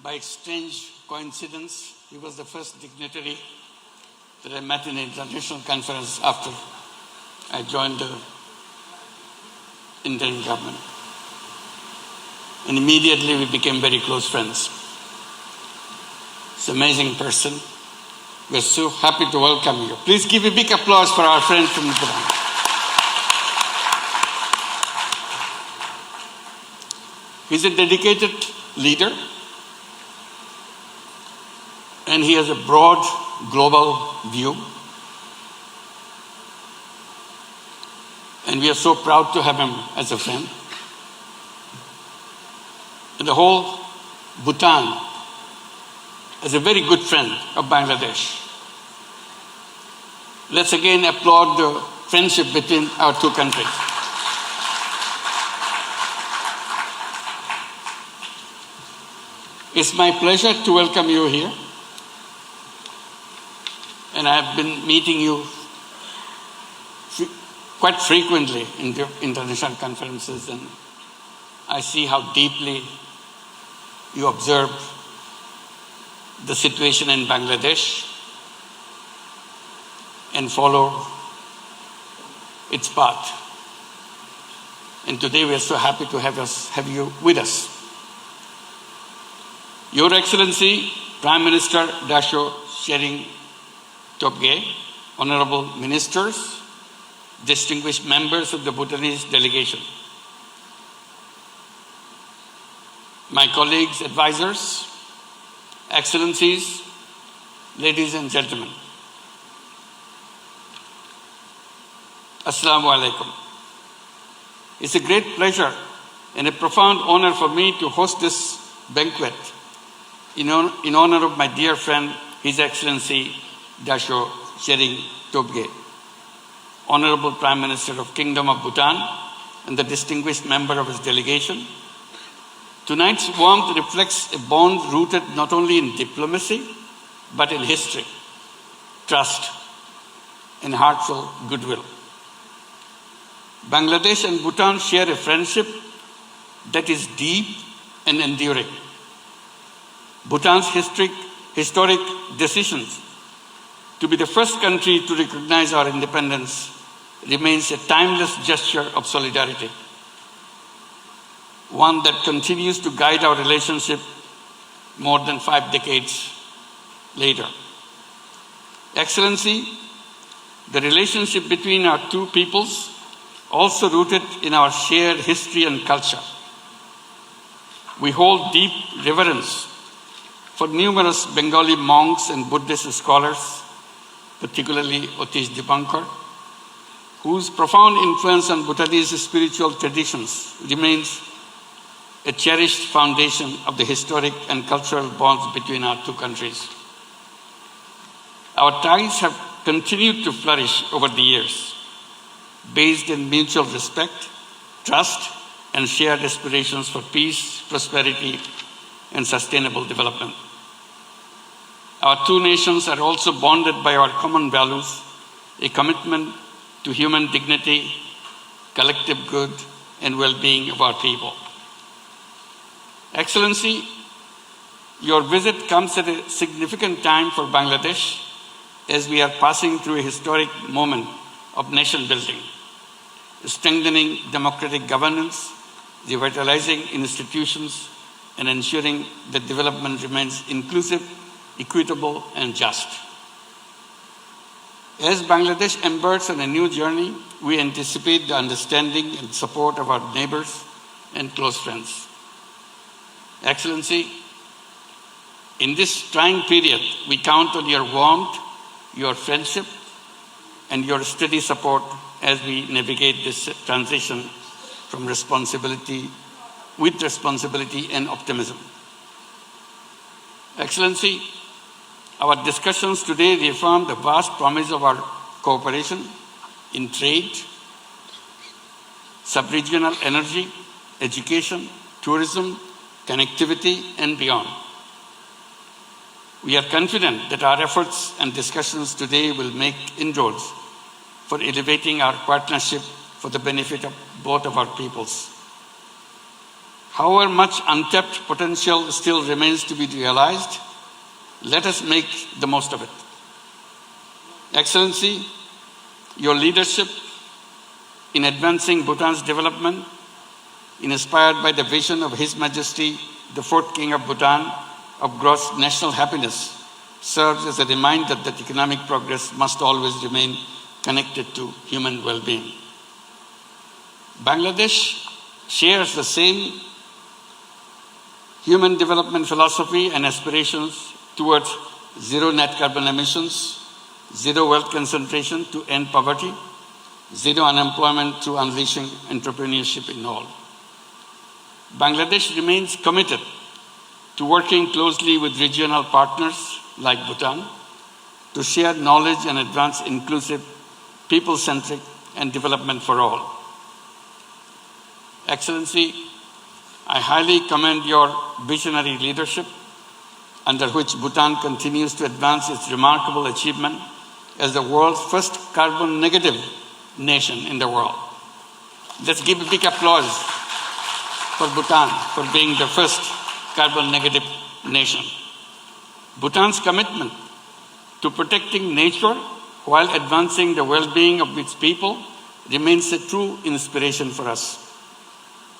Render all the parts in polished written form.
By strange coincidence, he was the first dignitary that I met in an international conference after I joined the Indian government. And immediately we became very close friends. He's an amazing person. We're so happy to welcome you. Please give a big applause for our friend from Bhutan. He's a dedicated leader, and he has a broad global view. And we are so proud to have him as a friend. And the whole Bhutan is a very good friend of Bangladesh. Let's again applaud the friendship between our two countries. It's my pleasure to welcome you here. And I've been meeting you quite frequently in the international conferences, and I see how deeply you observe the situation in Bangladesh and follow its path. And today we are so happy to have you with us. Your Excellency, Prime Minister Dasho Shering Tobgay, Honorable Ministers, distinguished members of the Bhutanese delegation, my colleagues, advisors, Excellencies, ladies and gentlemen. Assalamu alaikum. It's a great pleasure and a profound honor for me to host this banquet in honor of my dear friend, His Excellency Dasho Shering Tobgay, Honorable Prime Minister of Kingdom of Bhutan and the distinguished member of his delegation. Tonight's warmth reflects a bond rooted not only in diplomacy, but in history, trust, and heartfelt goodwill. Bangladesh and Bhutan share a friendship that is deep and enduring. Bhutan's historic decisions to be the first country to recognize our independence remains a timeless gesture of solidarity, one that continues to guide our relationship more than 5 decades later. Excellency, the relationship between our two peoples also rooted in our shared history and culture. We hold deep reverence for numerous Bengali monks and Buddhist scholars, particularly Otish Dipankar, whose profound influence on Bhutanese spiritual traditions remains a cherished foundation of the historic and cultural bonds between our two countries. Our ties have continued to flourish over the years, based in mutual respect, trust, and shared aspirations for peace, prosperity, and sustainable development. Our two nations are also bonded by our common values, a commitment to human dignity, collective good, and well-being of our people. Excellency, your visit comes at a significant time for Bangladesh as we are passing through a historic moment of nation building, strengthening democratic governance, revitalizing institutions, and ensuring that development remains inclusive, equitable, and just. As Bangladesh embarks on a new journey, we anticipate the understanding and support of our neighbors and close friends. Excellency, in this trying period, we count on your warmth, your friendship, and your steady support as we navigate this transition from responsibility and optimism. Excellency, our discussions today reaffirm the vast promise of our cooperation in trade, sub-regional energy, education, tourism, connectivity, and beyond. We are confident that our efforts and discussions today will make inroads for elevating our partnership for the benefit of both of our peoples. However much untapped potential still remains to be realized, let us make the most of it. Excellency, your leadership in advancing Bhutan's development, inspired by the vision of His Majesty, the fourth King of Bhutan, of gross national happiness, serves as a reminder that economic progress must always remain connected to human well-being. Bangladesh shares the same human development philosophy and aspirations towards zero net carbon emissions, zero wealth concentration to end poverty, zero unemployment through unleashing entrepreneurship in all. Bangladesh remains committed to working closely with regional partners like Bhutan to share knowledge and advance inclusive, people-centric, and development for all. Excellency, I highly commend your visionary leadership, under which Bhutan continues to advance its remarkable achievement as the world's first carbon-negative nation in the world. Let's give a big applause for Bhutan for being the first carbon-negative nation. Bhutan's commitment to protecting nature while advancing the well-being of its people remains a true inspiration for us.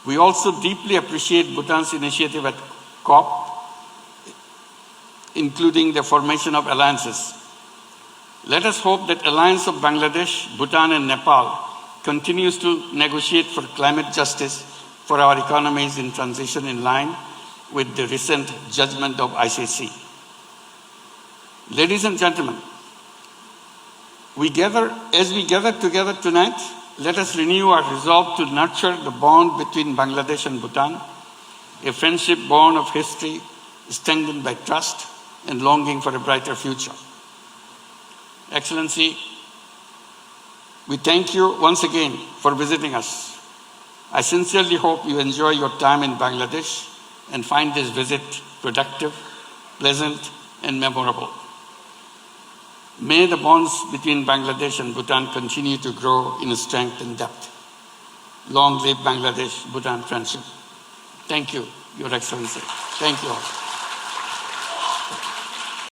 We also deeply appreciate Bhutan's initiative at COP, including the formation of alliances. Let us hope that Alliance of Bangladesh, Bhutan, and Nepal continues to negotiate for climate justice for our economies in transition in line with the recent judgment of ICC. Ladies and gentlemen, as we gather together tonight, let us renew our resolve to nurture the bond between Bangladesh and Bhutan, a friendship born of history, strengthened by trust and longing for a brighter future. Excellency, we thank you once again for visiting us. I sincerely hope you enjoy your time in Bangladesh and find this visit productive, pleasant, and memorable. May the bonds between Bangladesh and Bhutan continue to grow in strength and depth. Long live Bangladesh-Bhutan friendship. Thank you, Your Excellency. Thank you all.